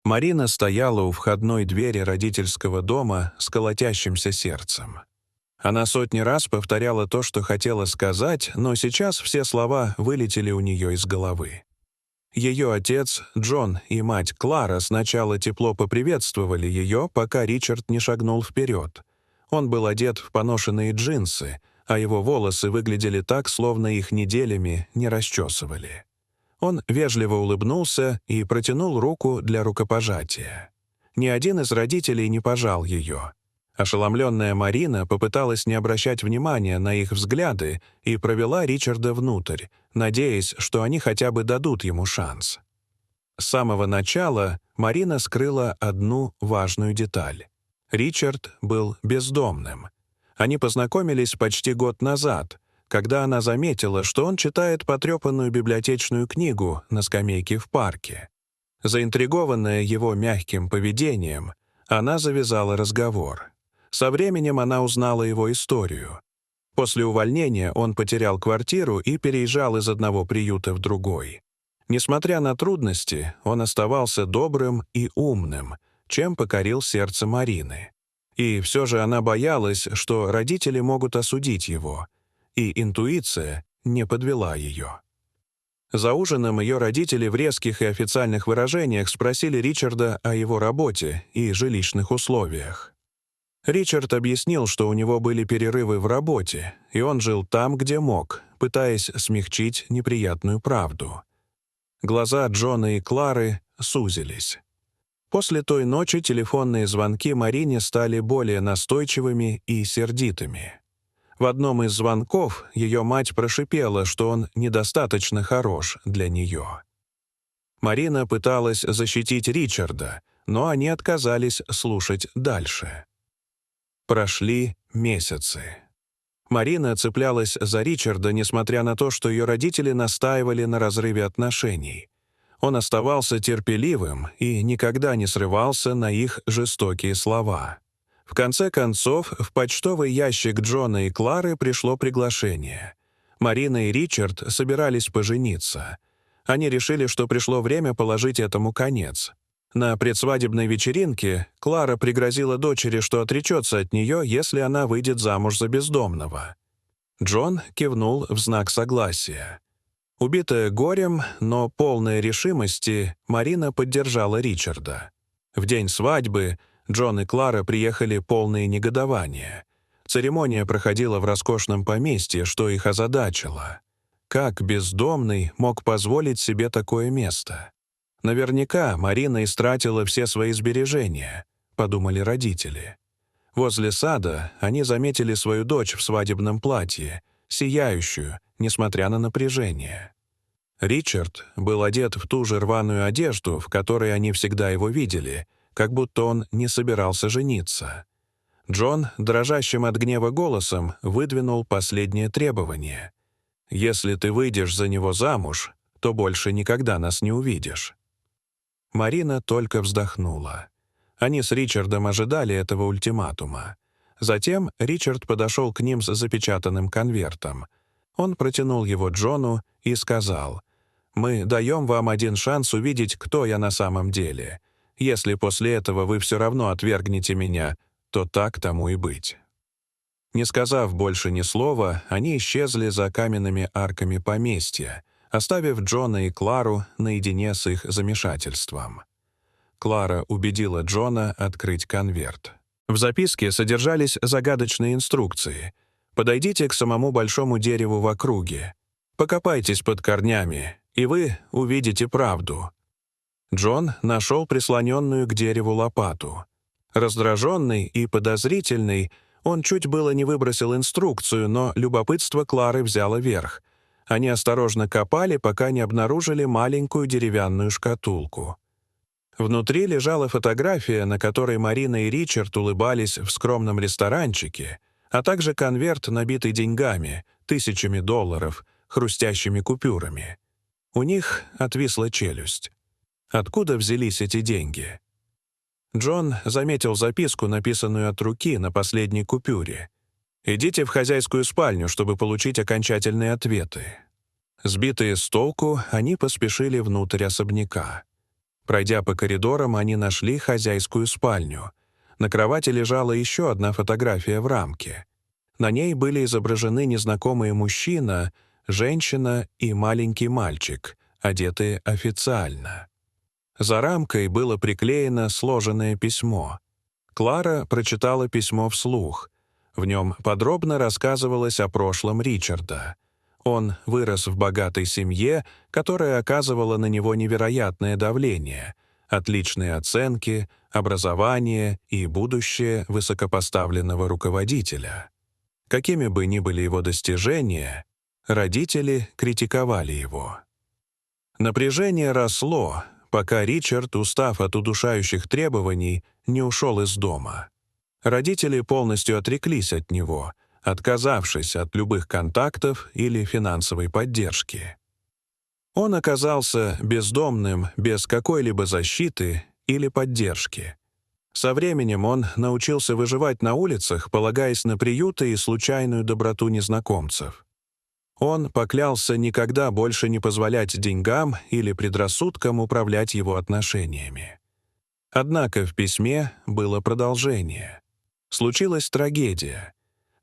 Марина стояла у входной двери родительского дома с колотящимся сердцем. Она сотни раз повторяла то, что хотела сказать, но сейчас все слова вылетели у нее из головы. Ее отец, Джон, и мать Клара сначала тепло поприветствовали ее, пока Ричард не шагнул вперед. Он был одет в поношенные джинсы, а его волосы выглядели так, словно их неделями не расчесывали. Он вежливо улыбнулся и протянул руку для рукопожатия. Ни один из родителей не пожал ее. Ошеломленная Марина попыталась не обращать внимания на их взгляды и провела Ричарда внутрь, надеясь, что они хотя бы дадут ему шанс. С самого начала Марина скрыла одну важную деталь. Ричард был бездомным. Они познакомились почти год назад, когда она заметила, что он читает потрепанную библиотечную книгу на скамейке в парке. Заинтригованная его мягким поведением, она завязала разговор. Со временем она узнала его историю. После увольнения он потерял квартиру и переезжал из одного приюта в другой. Несмотря на трудности, он оставался добрым и умным, чем покорил сердце Марины. И все же она боялась, что родители могут осудить его, и интуиция не подвела ее. За ужином ее родители в резких и официальных выражениях спросили Ричарда о его работе и жилищных условиях. Ричард объяснил, что у него были перерывы в работе, и он жил там, где мог, пытаясь смягчить неприятную правду. Глаза Джона и Клары сузились. После той ночи телефонные звонки Марине стали более настойчивыми и сердитыми. В одном из звонков ее мать прошипела, что он недостаточно хорош для нее. Марина пыталась защитить Ричарда, но они отказались слушать дальше. Прошли месяцы. Марина цеплялась за Ричарда, несмотря на то, что ее родители настаивали на разрыве отношений. Он оставался терпеливым и никогда не срывался на их жестокие слова. В конце концов, в почтовый ящик Джона и Клары пришло приглашение. Марина и Ричард собирались пожениться. Они решили, что пришло время положить этому конец. На предсвадебной вечеринке Клара пригрозила дочери, что отречется от нее, если она выйдет замуж за бездомного. Джон кивнул в знак согласия. Убитая горем, но полная решимости, Марина поддержала Ричарда. В день свадьбы Джон и Клара приехали полные негодования. Церемония проходила в роскошном поместье, что их озадачило. Как бездомный мог позволить себе такое место? Наверняка Марина истратила все свои сбережения, подумали родители. Возле сада они заметили свою дочь в свадебном платье, сияющую, несмотря на напряжение. Ричард был одет в ту же рваную одежду, в которой они всегда его видели, как будто он не собирался жениться. Джон, дрожащим от гнева голосом, выдвинул последнее требование. «Если ты выйдешь за него замуж, то больше никогда нас не увидишь». Марина только вздохнула. Они с Ричардом ожидали этого ультиматума. Затем Ричард подошел к ним с запечатанным конвертом. Он протянул его Джону и сказал: «Мы даем вам один шанс увидеть, кто я на самом деле. Если после этого вы все равно отвергнете меня, то так тому и быть». Не сказав больше ни слова, они исчезли за каменными арками поместья, оставив Джона и Клару наедине с их замешательством. Клара убедила Джона открыть конверт. В записке содержались загадочные инструкции. «Подойдите к самому большому дереву в округе. Покопайтесь под корнями, и вы увидите правду». Джон нашел прислоненную к дереву лопату. Раздраженный и подозрительный, он чуть было не выбросил инструкцию, но любопытство Клары взяло верх. Они осторожно копали, пока не обнаружили маленькую деревянную шкатулку. Внутри лежала фотография, на которой Марина и Ричард улыбались в скромном ресторанчике, а также конверт, набитый деньгами, тысячами долларов, хрустящими купюрами. У них отвисла челюсть. Откуда взялись эти деньги? Джон заметил записку, написанную от руки на последней купюре. «Идите в хозяйскую спальню, чтобы получить окончательные ответы». Сбитые с толку, они поспешили внутрь особняка. Пройдя по коридорам, они нашли хозяйскую спальню. На кровати лежала еще одна фотография в рамке. На ней были изображены незнакомый мужчина, женщина и маленький мальчик, одетые официально. За рамкой было приклеено сложенное письмо. Клара прочитала письмо вслух. В нем подробно рассказывалось о прошлом Ричарда. Он вырос в богатой семье, которая оказывала на него невероятное давление, отличные оценки, образование и будущее высокопоставленного руководителя. Какими бы ни были его достижения, родители критиковали его. Напряжение росло, пока Ричард, устав от удушающих требований, не ушел из дома. Родители полностью отреклись от него, отказавшись от любых контактов или финансовой поддержки. Он оказался бездомным, без какой-либо защиты или поддержки. Со временем он научился выживать на улицах, полагаясь на приюты и случайную доброту незнакомцев. Он поклялся никогда больше не позволять деньгам или предрассудкам управлять его отношениями. Однако в письме было продолжение. Случилась трагедия.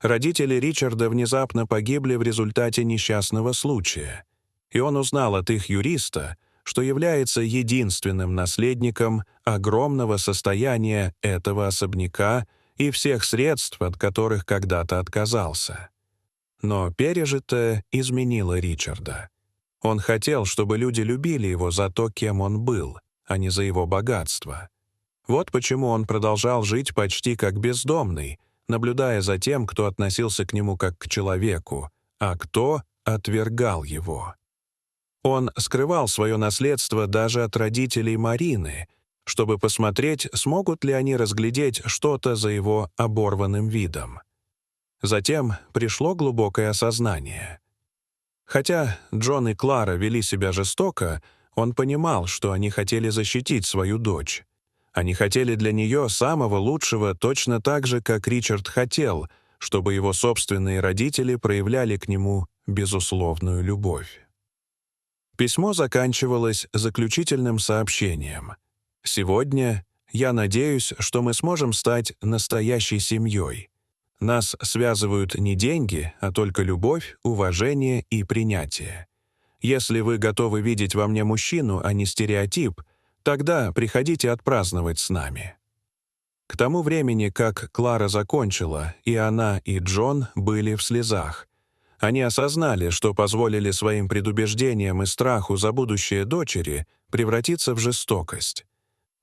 Родители Ричарда внезапно погибли в результате несчастного случая, и он узнал от их юриста, что является единственным наследником огромного состояния этого особняка и всех средств, от которых когда-то отказался. Но пережитое изменило Ричарда. Он хотел, чтобы люди любили его за то, кем он был, а не за его богатство. Вот почему он продолжал жить почти как бездомный, наблюдая за тем, кто относился к нему как к человеку, а кто отвергал его. Он скрывал свое наследство даже от родителей Марины, чтобы посмотреть, смогут ли они разглядеть что-то за его оборванным видом. Затем пришло глубокое осознание. Хотя Джон и Клара вели себя жестоко, он понимал, что они хотели защитить свою дочь. Они хотели для нее самого лучшего точно так же, как Ричард хотел, чтобы его собственные родители проявляли к нему безусловную любовь. Письмо заканчивалось заключительным сообщением. «Сегодня я надеюсь, что мы сможем стать настоящей семьей. Нас связывают не деньги, а только любовь, уважение и принятие. Если вы готовы видеть во мне мужчину, а не стереотип, тогда приходите отпраздновать с нами». К тому времени, как Клара закончила, и она, и Джон были в слезах. Они осознали, что позволили своим предубеждениям и страху за будущее дочери превратиться в жестокость.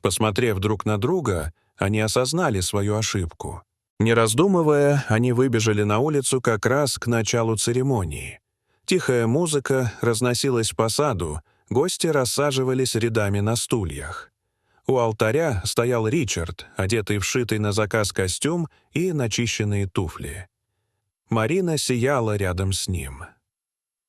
Посмотрев друг на друга, они осознали свою ошибку. Не раздумывая, они выбежали на улицу как раз к началу церемонии. Тихая музыка разносилась по саду, гости рассаживались рядами на стульях. У алтаря стоял Ричард, одетый в шитый на заказ костюм и начищенные туфли. Марина сияла рядом с ним.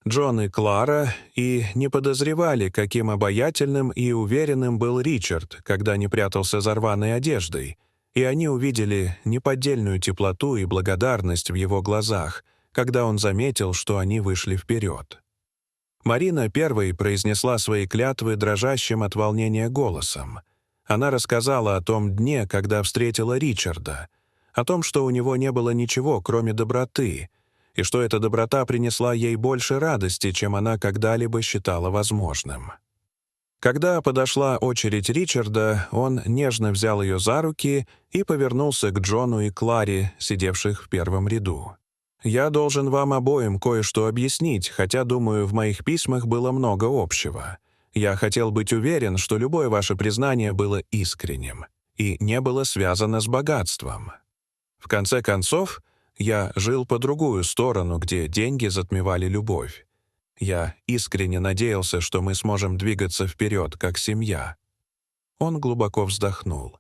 Джон и Клара и не подозревали, каким обаятельным и уверенным был Ричард, когда не прятался за рваной одеждой, и они увидели неподдельную теплоту и благодарность в его глазах, когда он заметил, что они вышли вперед. Марина первой произнесла свои клятвы дрожащим от волнения голосом. Она рассказала о том дне, когда встретила Ричарда, о том, что у него не было ничего, кроме доброты, и что эта доброта принесла ей больше радости, чем она когда-либо считала возможным. Когда подошла очередь Ричарда, он нежно взял ее за руки и повернулся к Джону и Кларе, сидевших в первом ряду. «Я должен вам обоим кое-что объяснить, хотя, думаю, в моих письмах было много общего. Я хотел быть уверен, что любое ваше признание было искренним и не было связано с богатством. В конце концов, я жил по другую сторону, где деньги затмевали любовь. Я искренне надеялся, что мы сможем двигаться вперед, как семья». Он глубоко вздохнул.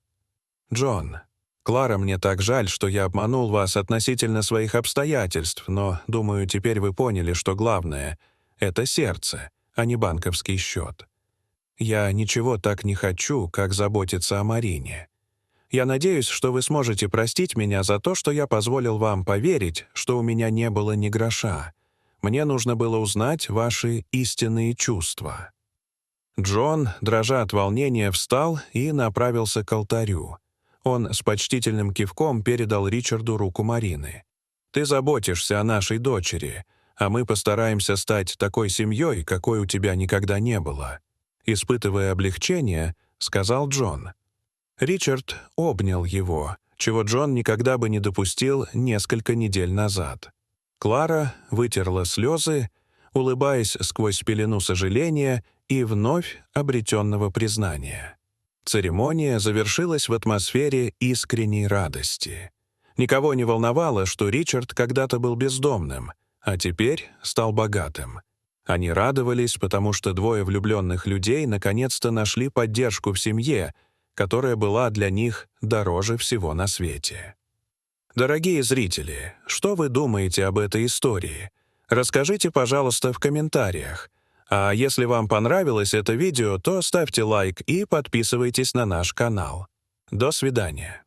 «Джон, Клара, мне так жаль, что я обманул вас относительно своих обстоятельств, но, думаю, теперь вы поняли, что главное — это сердце, а не банковский счет. Я ничего так не хочу, как заботиться о Марине. Я надеюсь, что вы сможете простить меня за то, что я позволил вам поверить, что у меня не было ни гроша. Мне нужно было узнать ваши истинные чувства». Джон, дрожа от волнения, встал и направился к алтарю. Он с почтительным кивком передал Ричарду руку Марины. «Ты заботишься о нашей дочери, а мы постараемся стать такой семьей, какой у тебя никогда не было». Испытывая облегчение, сказал Джон. Ричард обнял его, чего Джон никогда бы не допустил несколько недель назад. Клара вытерла слезы, улыбаясь сквозь пелену сожаления и вновь обретенного признания. Церемония завершилась в атмосфере искренней радости. Никого не волновало, что Ричард когда-то был бездомным, а теперь стал богатым. Они радовались, потому что двое влюбленных людей наконец-то нашли поддержку в семье, которая была для них дороже всего на свете. Дорогие зрители, что вы думаете об этой истории? Расскажите, пожалуйста, в комментариях. А если вам понравилось это видео, то ставьте лайк и подписывайтесь на наш канал. До свидания.